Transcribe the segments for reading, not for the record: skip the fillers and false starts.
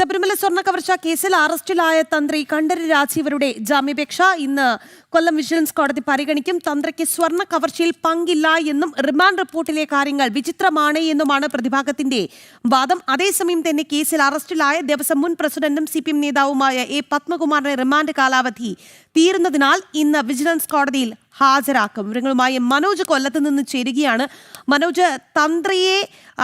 ശബരിമല സ്വർണ്ണ കവർച്ചാ കേസിൽ അറസ്റ്റിലായ തന്ത്രി കണ്ഠരര് രാജീവരുടെ ജാമ്യാപേക്ഷ ഇന്ന് കൊല്ലം വിജിലൻസ് കോടതി പരിഗണിക്കും. തന്ത്രിക്ക് സ്വർണ്ണ കവർച്ചയിൽ പങ്കില്ല എന്നും റിമാൻഡ് റിപ്പോർട്ടിലെ കാര്യങ്ങൾ വിചിത്രമാണ് എന്നുമാണ് പ്രതിഭാഗത്തിന്റെ വാദം. അതേസമയം തന്നെ കേസിൽ അറസ്റ്റിലായ ദേവസ്വം മുൻ പ്രസിഡന്റും CPM നേതാവുമായ A. പത്മകുമാറിന്റെ റിമാൻഡ് കാലാവധി തീരുന്നതിനാൽ ഇന്ന് വിജിലൻസ് കോടതിയിൽ ഹാജരാക്കും. വിവരങ്ങളുമായി മനോജ് കൊല്ലത്ത് നിന്ന് ചേരുകയാണ്. മനോജ്, തന്ത്രിയെ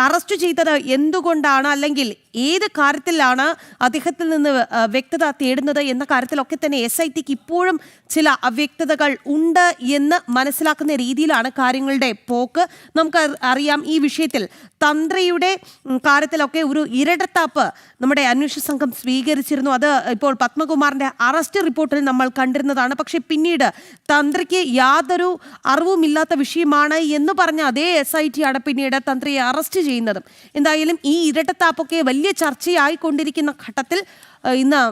അറസ്റ്റ് ചെയ്തത് എന്തുകൊണ്ടാണ്, അല്ലെങ്കിൽ ഏത് കാര്യത്തിലാണ് അദ്ദേഹത്തിൽ നിന്ന് വ്യക്തത തേടുന്നത് എന്ന കാര്യത്തിലൊക്കെ തന്നെ SITക്ക് ഇപ്പോഴും ചില അവ്യക്തതകൾ ഉണ്ട് എന്ന് മനസ്സിലാക്കുന്ന രീതിയിലാണ് കാര്യങ്ങളുടെ പോക്ക്. നമുക്ക് അറിയാം, ഈ വിഷയത്തിൽ തന്ത്രിയുടെ കാര്യത്തിലൊക്കെ ഒരു ഇരട്ടത്താപ്പ് നമ്മുടെ അന്വേഷണ സംഘം സ്വീകരിച്ചിരുന്നു. അത് ഇപ്പോൾ പത്മകുമാറിന്റെ അറസ്റ്റ് റിപ്പോർട്ടിൽ നമ്മൾ കണ്ടിരുന്നതാണ്. പക്ഷെ പിന്നീട് തന്ത്രിക്ക് യാതൊരു അറിവുമില്ലാത്ത വിഷയമാണ് എന്ന് പറഞ്ഞ അതേ SIT ആണ് പിന്നീട് തന്ത്രിയെ അറസ്റ്റ് ചെയ്യുന്നതും. എന്തായാലും ഈ ഇരട്ടത്താപ്പൊക്കെ വലിയ ചർച്ചയായിക്കൊണ്ടിരിക്കുന്ന ഘട്ടത്തിൽ ഇന്ന്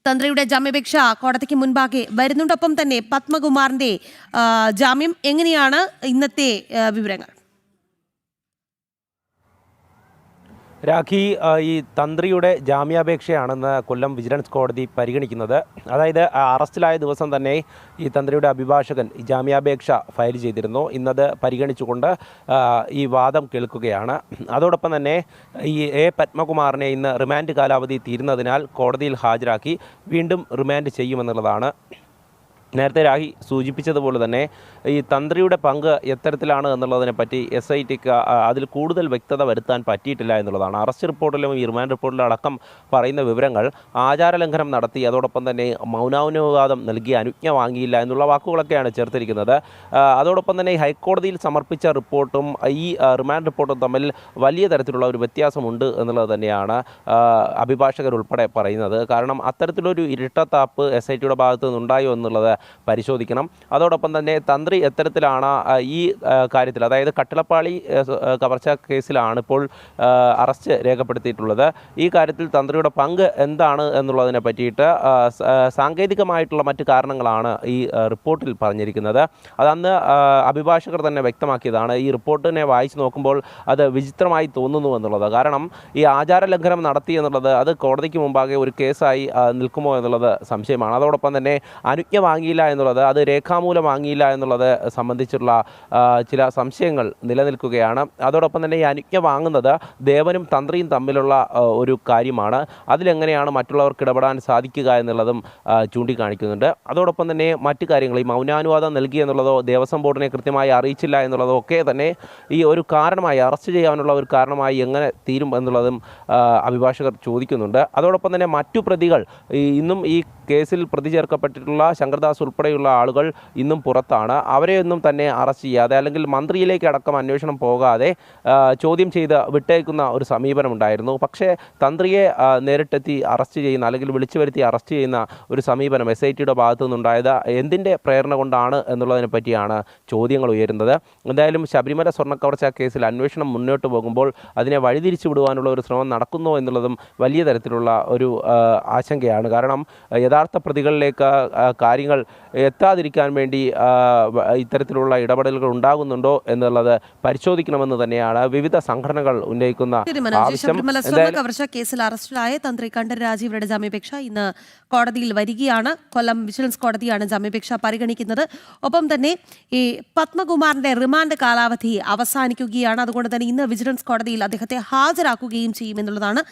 തന്ത്രിയുടെ ജാമ്യാപേക്ഷ കോടതിക്ക് മുൻപാകെ വരുന്നുണ്ട്. ഒപ്പം തന്നെ പത്മകുമാറിന്റെ ജാമ്യം എങ്ങനെയാണ് ഇന്നത്തെ വിവരങ്ങൾ? രാഖി, ഈ തന്ത്രിയുടെ ജാമ്യാപേക്ഷയാണെന്ന് കൊല്ലം വിജിലൻസ് കോടതി പരിഗണിക്കുന്നത്. അതായത് അറസ്റ്റിലായ ദിവസം തന്നെ ഈ തന്ത്രിയുടെ അഭിഭാഷകൻ ജാമ്യാപേക്ഷ ഫയൽ ചെയ്തിരുന്നു. ഇന്നത് പരിഗണിച്ചുകൊണ്ട് ഈ വാദം കേൾക്കുകയാണ്. അതോടൊപ്പം തന്നെ ഈ A. പത്മകുമാറിനെ ഇന്ന് റിമാൻഡ് കാലാവധി തീരുന്നതിനാൽ കോടതിയിൽ ഹാജരാക്കി വീണ്ടും റിമാൻഡ് ചെയ്യുമെന്നുള്ളതാണ്. നേരത്തെ രാഹി സൂചിപ്പിച്ചതുപോലെ തന്നെ ഈ തന്ത്രിയുടെ പങ്ക് എത്തരത്തിലാണ് എന്നുള്ളതിനെ പറ്റി SITക്ക് അതിൽ കൂടുതൽ വ്യക്തത വരുത്താൻ പറ്റിയിട്ടില്ല എന്നുള്ളതാണ്. അറസ്റ്റ് റിപ്പോർട്ടിലും ഈ റിമാൻഡ് റിപ്പോർട്ടിലും അടക്കം പറയുന്ന വിവരങ്ങൾ ആചാരലംഘനം നടത്തി, അതോടൊപ്പം തന്നെ മൗനാനുവാദം നൽകി, അനുജ്ഞ വാങ്ങിയില്ല എന്നുള്ള വാക്കുകളൊക്കെയാണ് ചേർത്തിരിക്കുന്നത്. അതോടൊപ്പം തന്നെ ഹൈക്കോടതിയിൽ സമർപ്പിച്ച റിപ്പോർട്ടും ഈ റിമാൻഡ് റിപ്പോർട്ടും തമ്മിൽ വലിയ തരത്തിലുള്ള ഒരു വ്യത്യാസമുണ്ട് എന്നുള്ളത് തന്നെയാണ് അഭിഭാഷകരുൾപ്പെടെ പറയുന്നത്. കാരണം അത്തരത്തിലൊരു ഇരട്ടത്താപ്പ് SITയുടെ ഭാഗത്തു നിന്നുണ്ടായോ എന്നുള്ളത് പരിശോധിക്കണം. അതോടൊപ്പം തന്നെ തന്ത്രി എത്തരത്തിലാണ് ഈ കാര്യത്തിൽ, അതായത് കട്ടിളപ്പാളി കവർച്ചാ കേസിലാണ് ഇപ്പോൾ അറസ്റ്റ് രേഖപ്പെടുത്തിയിട്ടുള്ളത്. ഈ കാര്യത്തിൽ തന്ത്രിയുടെ പങ്ക് എന്താണ് എന്നുള്ളതിനെ പറ്റിയിട്ട് സാങ്കേതികമായിട്ടുള്ള മറ്റ് കാരണങ്ങളാണ് ഈ റിപ്പോർട്ടിൽ പറഞ്ഞിരിക്കുന്നത്. അതന്ന് അഭിഭാഷകർ തന്നെ വ്യക്തമാക്കിയതാണ്. ഈ റിപ്പോർട്ടിനെ വായിച്ചു നോക്കുമ്പോൾ അത് വിചിത്രമായി തോന്നുന്നു എന്നുള്ളത്. കാരണം ഈ ആചാരലംഘനം നടത്തി എന്നുള്ളത് അത് കോടതിക്ക് മുമ്പാകെ ഒരു കേസായി നിൽക്കുമോ എന്നുള്ളത് സംശയമാണ്. അതോടൊപ്പം തന്നെ അനുജ്ഞ വാങ്ങിയില്ല എന്നുള്ളത്, അത് രേഖാമൂലം വാങ്ങിയില്ല എന്നുള്ളത് സംബന്ധിച്ചുള്ള ചില സംശയങ്ങൾ നിലനിൽക്കുകയാണ്. അതോടൊപ്പം തന്നെ ഈ അനുജ്ഞ വാങ്ങുന്നത് ദേവനും തന്ത്രിയും തമ്മിലുള്ള ഒരു കാര്യമാണ്. അതിലെങ്ങനെയാണ് മറ്റുള്ളവർക്ക് ഇടപെടാൻ സാധിക്കുക എന്നുള്ളതും ചൂണ്ടിക്കാണിക്കുന്നുണ്ട്. അതോടൊപ്പം തന്നെ മറ്റു കാര്യങ്ങൾ, ഈ മൗനാനുവാദം നൽകി എന്നുള്ളതോ ദേവസ്വം ബോർഡിനെ കൃത്യമായി അറിയിച്ചില്ല എന്നുള്ളതോ ഒക്കെ തന്നെ ഈ ഒരു കാരണമായി, അറസ്റ്റ് ചെയ്യാനുള്ള ഒരു കാരണമായി എങ്ങനെ തീരും എന്നുള്ളതും അഭിഭാഷകർ ചോദിക്കുന്നുണ്ട്. അതോടൊപ്പം തന്നെ മറ്റു പ്രതികൾ, ഇന്നും ഈ കേസിൽ പ്രതി ചേർക്കപ്പെട്ടിട്ടുള്ള ശങ്കർദാസ് ഉൾപ്പെടെയുള്ള ആളുകൾ ഇന്നും പുറത്താണ്. അവരെയൊന്നും തന്നെ അറസ്റ്റ് ചെയ്യാതെ, അല്ലെങ്കിൽ മന്ത്രിയിലേക്ക് അടക്കം അന്വേഷണം പോകാതെ ചോദ്യം ചെയ്ത് വിട്ടേക്കുന്ന ഒരു സമീപനമുണ്ടായിരുന്നു. പക്ഷേ തന്ത്രിയെ നേരിട്ടെത്തി അറസ്റ്റ് ചെയ്യുന്ന, അല്ലെങ്കിൽ വിളിച്ചു വരുത്തി അറസ്റ്റ് ചെയ്യുന്ന ഒരു സമീപനം SITയുടെ ഭാഗത്തു നിന്നുണ്ടായത് എന്തിൻ്റെ പ്രേരണ കൊണ്ടാണ് എന്നുള്ളതിനെ പറ്റിയാണ് ചോദ്യങ്ങൾ ഉയരുന്നത്. എന്തായാലും ശബരിമല സ്വർണ്ണക്കവർച്ചാ കേസിൽ അന്വേഷണം മുന്നോട്ട് പോകുമ്പോൾ അതിനെ വഴിതിരിച്ചു വിടുവാനുള്ള ഒരു ശ്രമം നടക്കുന്നോ എന്നുള്ളതും വലിയ തരത്തിലുള്ള ഒരു ആശങ്കയാണ്. കാരണം യഥാർത്ഥ പ്രതികളിലേക്ക് കാര്യങ്ങൾ എത്താതിരിക്കാൻ വേണ്ടി ഇത്തരത്തിലുള്ള ഇടപെടലുകൾ ഉണ്ടാകുന്നുണ്ടോ എന്നുള്ളത് പരിശോധിക്കണമെന്ന് തന്നെയാണ് വിവിധ സംഘടനകൾ ഉന്നയിക്കുന്ന ആവശ്യം. ശബരിമല സ്വർണ്ണ കവർച്ചാ കേസിൽ അറസ്റ്റിലായ തന്ത്രി കണ്ഠരര് രാജീവരുടെ ജാമ്യാപേക്ഷ ഇന്ന് കോടതിയിൽ വരികയാണ്. കൊല്ലം വിജിലൻസ് കോടതിയാണ് ജാമ്യാപേക്ഷ പരിഗണിക്കുന്നത്. ഒപ്പം തന്നെ ഈ പത്മകുമാറിന്റെ റിമാൻഡ് കാലാവധി അവസാനിക്കുകയാണ്. അതുകൊണ്ട് തന്നെ ഇന്ന് വിജിലൻസ് കോടതിയിൽ അദ്ദേഹത്തെ ഹാജരാക്കുകയും ചെയ്യുമെന്നുള്ളതാണ്